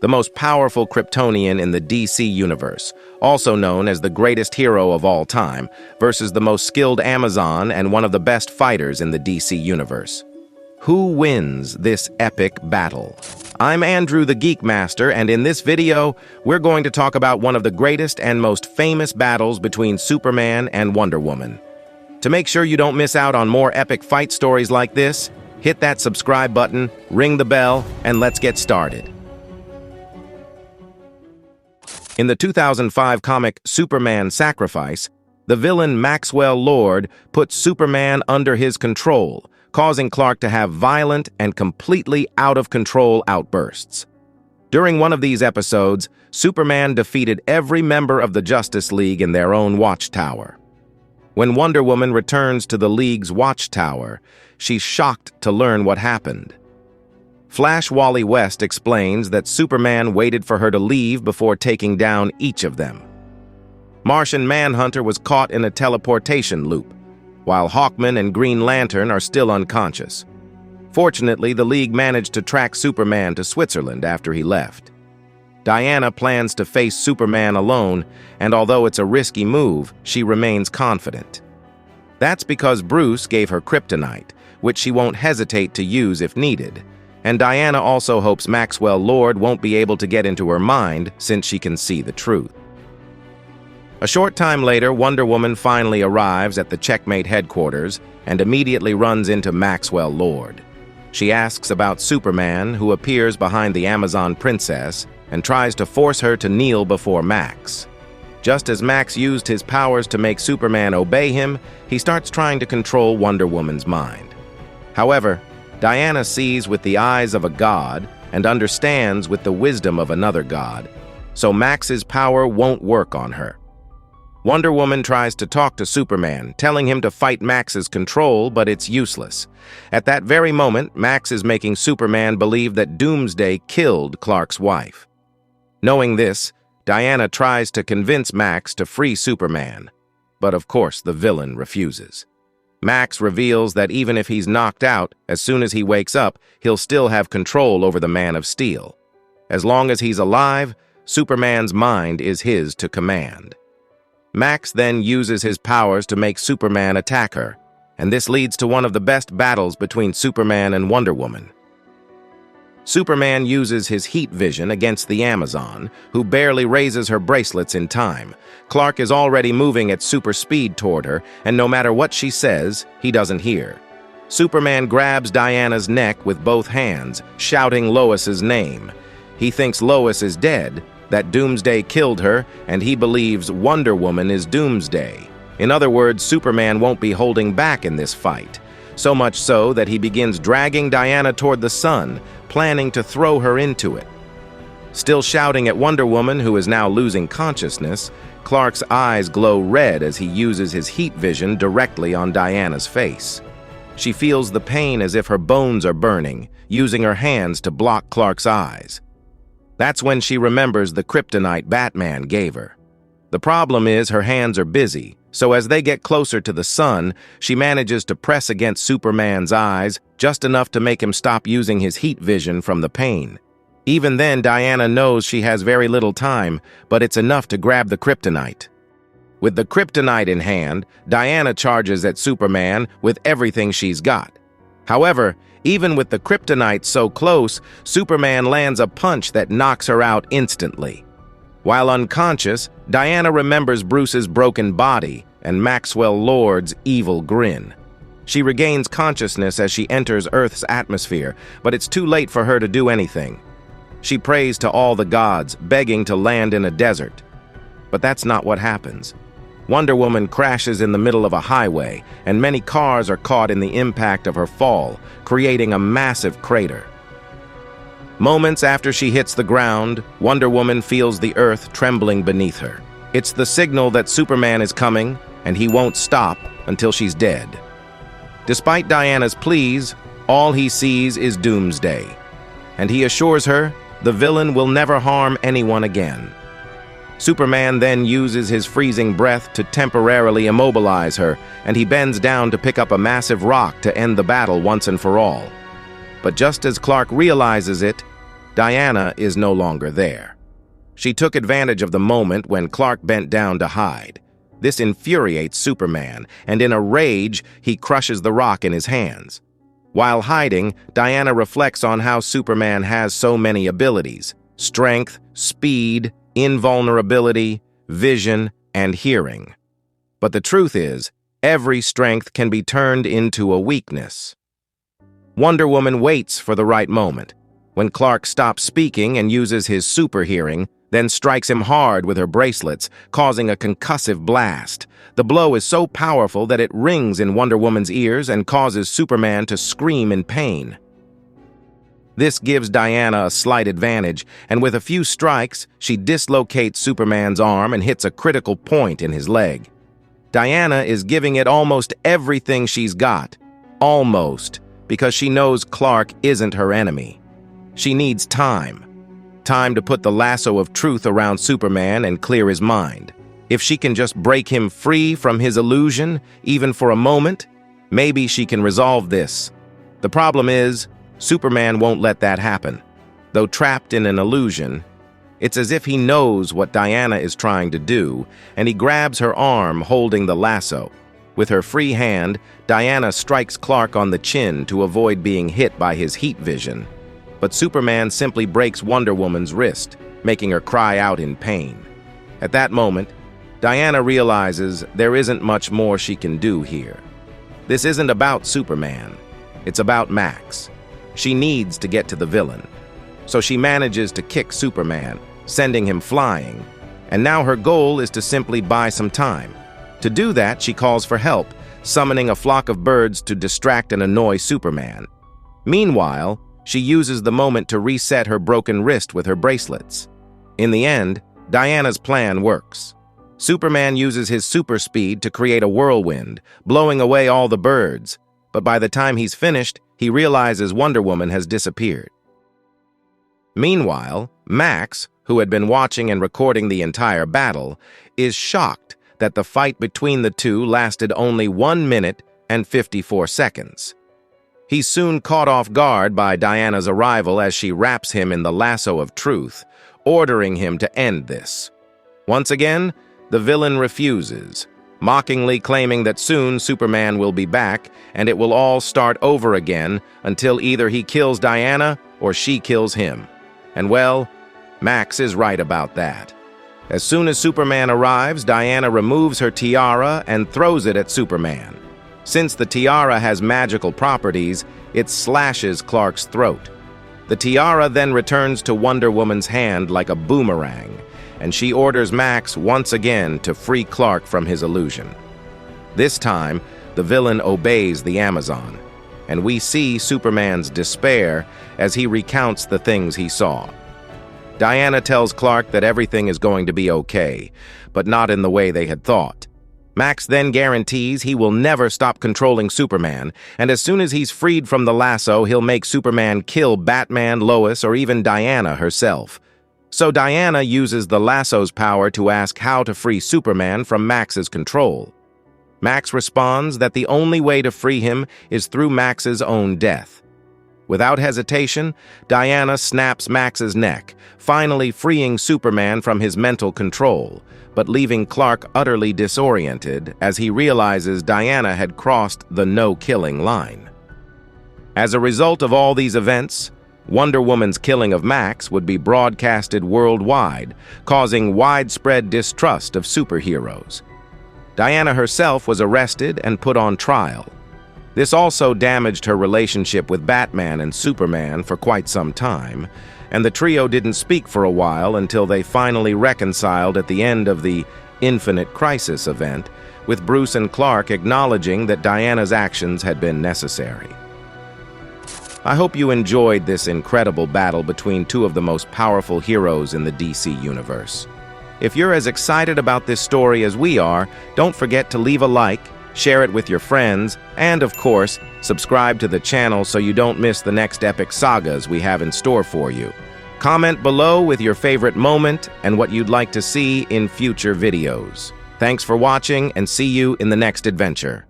the most powerful Kryptonian in the DC universe, also known as the greatest hero of all time, versus the most skilled Amazon and one of the best fighters in the DC universe. Who wins this epic battle? I'm Andrew the Geek Master, and in this video, we're going to talk about one of the greatest and most famous battles between Superman and Wonder Woman. To make sure you don't miss out on more epic fight stories like this, hit that subscribe button, ring the bell, and let's get started. In the 2005 comic Superman Sacrifice, the villain Maxwell Lord put Superman under his control, causing Clark to have violent and completely out-of-control outbursts. During one of these episodes, Superman defeated every member of the Justice League in their own watchtower. When Wonder Woman returns to the League's watchtower, she's shocked to learn what happened. Flash Wally West explains that Superman waited for her to leave before taking down each of them. Martian Manhunter was caught in a teleportation loop, while Hawkman and Green Lantern are still unconscious. Fortunately, the League managed to track Superman to Switzerland after he left. Diana plans to face Superman alone, and although it's a risky move, she remains confident. That's because Bruce gave her Kryptonite, which she won't hesitate to use if needed. And Diana also hopes Maxwell Lord won't be able to get into her mind since she can see the truth. A short time later, Wonder Woman finally arrives at the Checkmate headquarters and immediately runs into Maxwell Lord. She asks about Superman, who appears behind the Amazon princess, and tries to force her to kneel before Max. Just as Max used his powers to make Superman obey him, he starts trying to control Wonder Woman's mind. However, Diana sees with the eyes of a god and understands with the wisdom of another god, so Max's power won't work on her. Wonder Woman tries to talk to Superman, telling him to fight Max's control, but it's useless. At that very moment, Max is making Superman believe that Doomsday killed Clark's wife. Knowing this, Diana tries to convince Max to free Superman, but of course the villain refuses. Max reveals that even if he's knocked out, as soon as he wakes up, he'll still have control over the Man of Steel. As long as he's alive, Superman's mind is his to command. Max then uses his powers to make Superman attack her, and this leads to one of the best battles between Superman and Wonder Woman. Superman uses his heat vision against the Amazon, who barely raises her bracelets in time. Clark is already moving at super speed toward her, and no matter what she says, he doesn't hear. Superman grabs Diana's neck with both hands, shouting Lois's name. He thinks Lois is dead, that Doomsday killed her, and he believes Wonder Woman is Doomsday. In other words, Superman won't be holding back in this fight. So much so that he begins dragging Diana toward the sun, planning to throw her into it. Still shouting at Wonder Woman, who is now losing consciousness, Clark's eyes glow red as he uses his heat vision directly on Diana's face. She feels the pain as if her bones are burning, using her hands to block Clark's eyes. That's when she remembers the Kryptonite Batman gave her. The problem is her hands are busy, so as they get closer to the sun, she manages to press against Superman's eyes, just enough to make him stop using his heat vision from the pain. Even then, Diana knows she has very little time, but it's enough to grab the Kryptonite. With the Kryptonite in hand, Diana charges at Superman with everything she's got. However, even with the Kryptonite so close, Superman lands a punch that knocks her out instantly. While unconscious, Diana remembers Bruce's broken body and Maxwell Lord's evil grin. She regains consciousness as she enters Earth's atmosphere, but it's too late for her to do anything. She prays to all the gods, begging to land in a desert. But that's not what happens. Wonder Woman crashes in the middle of a highway, and many cars are caught in the impact of her fall, creating a massive crater. Moments after she hits the ground, Wonder Woman feels the earth trembling beneath her. It's the signal that Superman is coming, and he won't stop until she's dead. Despite Diana's pleas, all he sees is Doomsday, and he assures her the villain will never harm anyone again. Superman then uses his freezing breath to temporarily immobilize her, and he bends down to pick up a massive rock to end the battle once and for all. But just as Clark realizes it, Diana is no longer there. She took advantage of the moment when Clark bent down to hide. This infuriates Superman, and in a rage, he crushes the rock in his hands. While hiding, Diana reflects on how Superman has so many abilities: strength, speed, invulnerability, vision, and hearing. But the truth is, every strength can be turned into a weakness. Wonder Woman waits for the right moment. When Clark stops speaking and uses his super hearing, then strikes him hard with her bracelets, causing a concussive blast. The blow is so powerful that it rings in Wonder Woman's ears and causes Superman to scream in pain. This gives Diana a slight advantage, and with a few strikes, she dislocates Superman's arm and hits a critical point in his leg. Diana is giving it almost everything she's got. Almost, because she knows Clark isn't her enemy. She needs time. Time to put the lasso of truth around Superman and clear his mind. If she can just break him free from his illusion, even for a moment, maybe she can resolve this. The problem is, Superman won't let that happen. Though trapped in an illusion, it's as if he knows what Diana is trying to do, and he grabs her arm holding the lasso. With her free hand, Diana strikes Clark on the chin to avoid being hit by his heat vision. But Superman simply breaks Wonder Woman's wrist, making her cry out in pain. At that moment, Diana realizes there isn't much more she can do here. This isn't about Superman. It's about Max. She needs to get to the villain. So she manages to kick Superman, sending him flying. And now her goal is to simply buy some time. To do that, she calls for help, summoning a flock of birds to distract and annoy Superman. Meanwhile, she uses the moment to reset her broken wrist with her bracelets. In the end, Diana's plan works. Superman uses his super speed to create a whirlwind, blowing away all the birds. But by the time he's finished, he realizes Wonder Woman has disappeared. Meanwhile, Max, who had been watching and recording the entire battle, is shocked that the fight between the two lasted only 1 minute and 54 seconds. He's soon caught off guard by Diana's arrival as she wraps him in the lasso of truth, ordering him to end this. Once again, the villain refuses, mockingly claiming that soon Superman will be back and it will all start over again until either he kills Diana or she kills him. And well, Max is right about that. As soon as Superman arrives, Diana removes her tiara and throws it at Superman. Since the tiara has magical properties, it slashes Clark's throat. The tiara then returns to Wonder Woman's hand like a boomerang, and she orders Max once again to free Clark from his illusion. This time, the villain obeys the Amazon, and we see Superman's despair as he recounts the things he saw. Diana tells Clark that everything is going to be okay, but not in the way they had thought. Max then guarantees he will never stop controlling Superman, and as soon as he's freed from the lasso, he'll make Superman kill Batman, Lois, or even Diana herself. So Diana uses the lasso's power to ask how to free Superman from Max's control. Max responds that the only way to free him is through Max's own death. Without hesitation, Diana snaps Max's neck, finally freeing Superman from his mental control, but leaving Clark utterly disoriented as he realizes Diana had crossed the no-killing line. As a result of all these events, Wonder Woman's killing of Max would be broadcasted worldwide, causing widespread distrust of superheroes. Diana herself was arrested and put on trial. This also damaged her relationship with Batman and Superman for quite some time, and the trio didn't speak for a while until they finally reconciled at the end of the Infinite Crisis event, with Bruce and Clark acknowledging that Diana's actions had been necessary. I hope you enjoyed this incredible battle between two of the most powerful heroes in the DC universe. If you're as excited about this story as we are, don't forget to leave a like, share it with your friends, and of course, subscribe to the channel so you don't miss the next epic sagas we have in store for you. Comment below with your favorite moment and what you'd like to see in future videos. Thanks for watching, and see you in the next adventure.